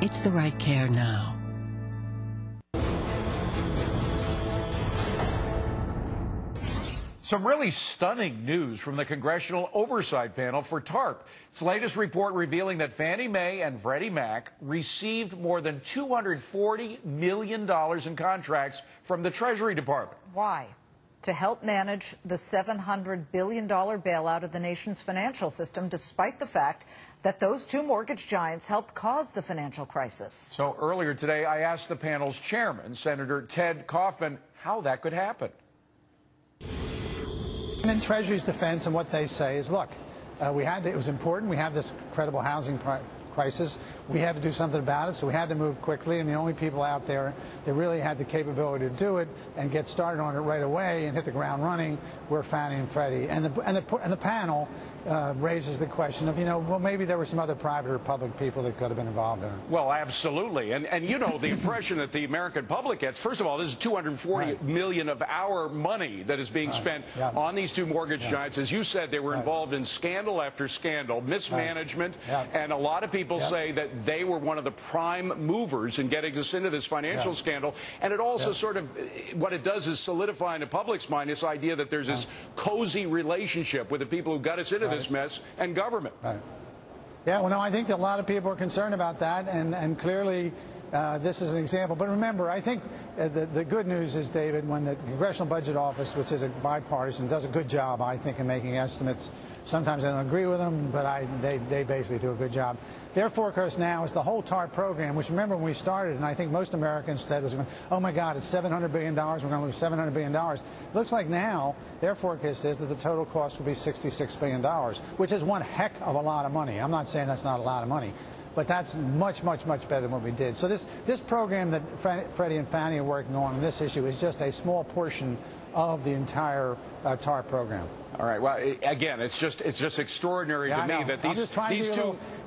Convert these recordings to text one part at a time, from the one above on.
It's the right care now. Some really stunning news from the Congressional Oversight Panel for TARP. Its latest report revealing that Fannie Mae and Freddie Mac received more than $240 million in contracts from the Treasury Department. Why? To help manage the $700 billion bailout of the nation's financial system, despite the fact that those two mortgage giants helped cause the financial crisis. So earlier today, I asked the panel's chairman, Senator Ted Kaufman, how that could happen. And in Treasury's defense, and what they say is, look, it was important. We have this incredible housing crisis. We had to do something about it, so we had to move quickly. And the only people out there that really had the capability to do it and get started on it right away and hit the ground running were Fannie and Freddie. And the panel raises the question of, well, maybe there were some other private or public people that could have been involved in it. Well, absolutely. And the impression that the American public gets, first of all, this is $240 million of our money that is being spent on these two mortgage giants. As you said, they were involved in scandal after scandal, mismanagement, and a lot of people say that they were one of the prime movers in getting us into this financial scandal. And it also sort of, what it does is solidify in the public's mind this idea that there's this cozy relationship with the people who got us into this mess and government. Yeah, well, no, I think that a lot of people are concerned about that, and clearly this is an example. But remember, I think the good news is, David, when the Congressional Budget Office, which is a bipartisan, does a good job, I think, in making estimates. Sometimes I don't agree with them, but they basically do a good job. Their forecast now is the whole TARP program, which, remember, when we started, and I think most Americans said was, oh my God, it's $700 billion, we're going to lose $700 billion. It looks like now their forecast is that the total cost will be $66 billion, which is one heck of a lot of money. I'm not saying that's not a lot of money, but that's much, much, much better than what we did. So this program that Freddie and Fannie are working on this issue is just a small portion of the entire TARP program. All right. Well, again, it's just extraordinary to me that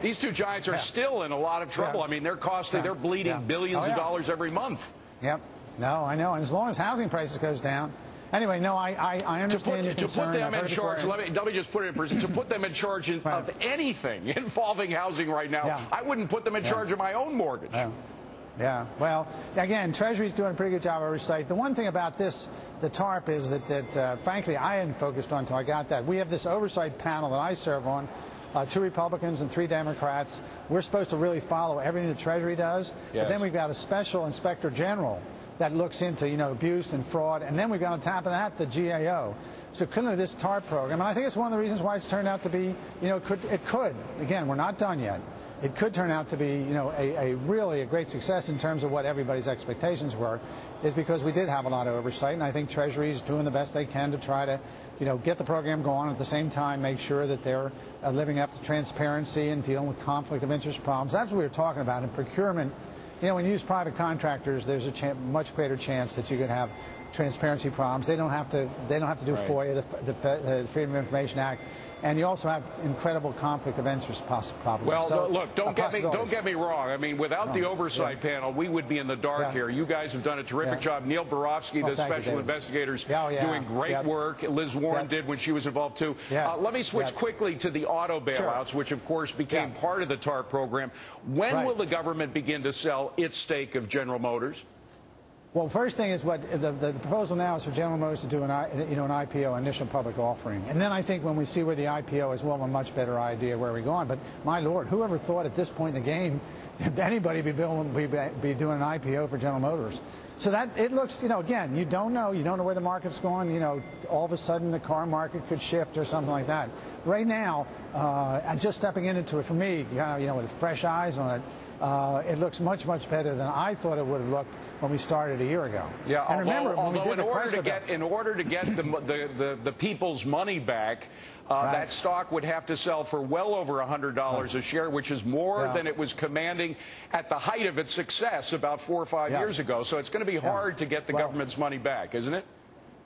these two giants are still in a lot of trouble. I mean, they're costly. They're bleeding billions of dollars every month. Yep. No, I know. And as long as housing prices goes down. Anyway, no, I understand your concern. To put them in charge, let me just put it in perspective. To put them in charge of anything involving housing right now, I wouldn't put them in charge of my own mortgage. Yeah, well, again, Treasury's doing a pretty good job of oversight. The one thing about this, the TARP, is that frankly, I hadn't focused on until I got that. We have this oversight panel that I serve on, 2 Republicans and 3 Democrats. We're supposed to really follow everything the Treasury does, but then we've got a special inspector general that looks into, abuse and fraud, and then we've got on top of that the GAO. So clearly this TARP program, and I think it's one of the reasons why it's turned out to be, it could, again, we're not done yet. It could turn out to be, really a great success in terms of what everybody's expectations were, is because we did have a lot of oversight, and I think Treasury is doing the best they can to try to, get the program going, at the same time make sure that they're living up to transparency and dealing with conflict of interest problems. That's what we were talking about in procurement. When you use private contractors, there's a much greater chance that you could have transparency problems. They don't have to do FOIA, the Freedom of Information Act, and you also have incredible conflict of interest problems. Well, so, look, don't get me wrong. I mean, without the oversight panel, we would be in the dark here. You guys have done a terrific job. Neil Barofsky, the special investigators, doing great work. Liz Warren did when she was involved too. Let me switch quickly to the auto bailouts, which of course became part of the TARP program. When will the government begin to sell its stake of General Motors? Well, first thing is what the proposal now is for General Motors to do an IPO, initial public offering, and then I think when we see where the IPO is, we'll have a much better idea where we're going. But my Lord, whoever thought at this point in the game that anybody be doing an IPO for General Motors? So that it looks, again, you don't know where the market's going. All of a sudden the car market could shift or something like that. Right now, just stepping into it for me, with fresh eyes on it. It looks much, much better than I thought it would have looked when we started a year ago. Yeah, and remember, although in order to get the people's money back, that stock would have to sell for well over $100 a share, which is more than it was commanding at the height of its success about 4 or 5 years ago. So it's going to be hard to get the government's money back, isn't it?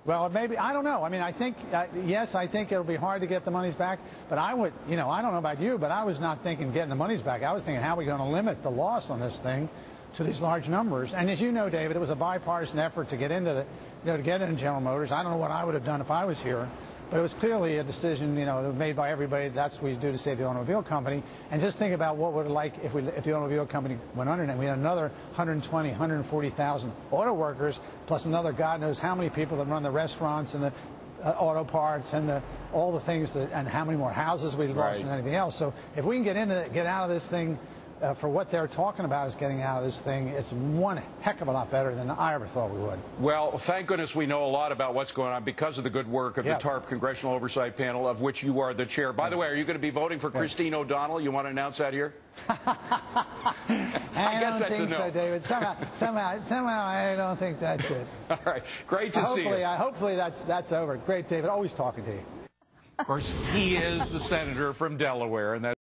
Well, maybe, I don't know. I mean, I think, yes, I think it'll be hard to get the monies back, but I would, I don't know about you, but I was not thinking getting the monies back. I was thinking, how are we going to limit the loss on this thing to these large numbers? And as you know, David, it was a bipartisan effort to get into to get into General Motors. I don't know what I would have done if I was here, But it was clearly a decision, you know, made by everybody. That's what we do to save the automobile company. And just think about what would it like if the automobile company went under and we had another 120, 140,000 auto workers, plus another God knows how many people that run the restaurants and the auto parts and all the things that, and how many more houses we've lost and anything else. So if we can get out of this thing for what they're talking about is getting out of this thing, it's one heck of a lot better than I ever thought we would. Well, thank goodness we know a lot about what's going on because of the good work of the TARP Congressional Oversight Panel, of which you are the chair. By the way, are you going to be voting for Christine O'Donnell? You want to announce that here? I guess that's a no. So, David. Somehow, I don't think that's it. All right, great to see you. Hopefully that's over. Great, David. Always talking to you. Of course, he is the senator from Delaware, and that's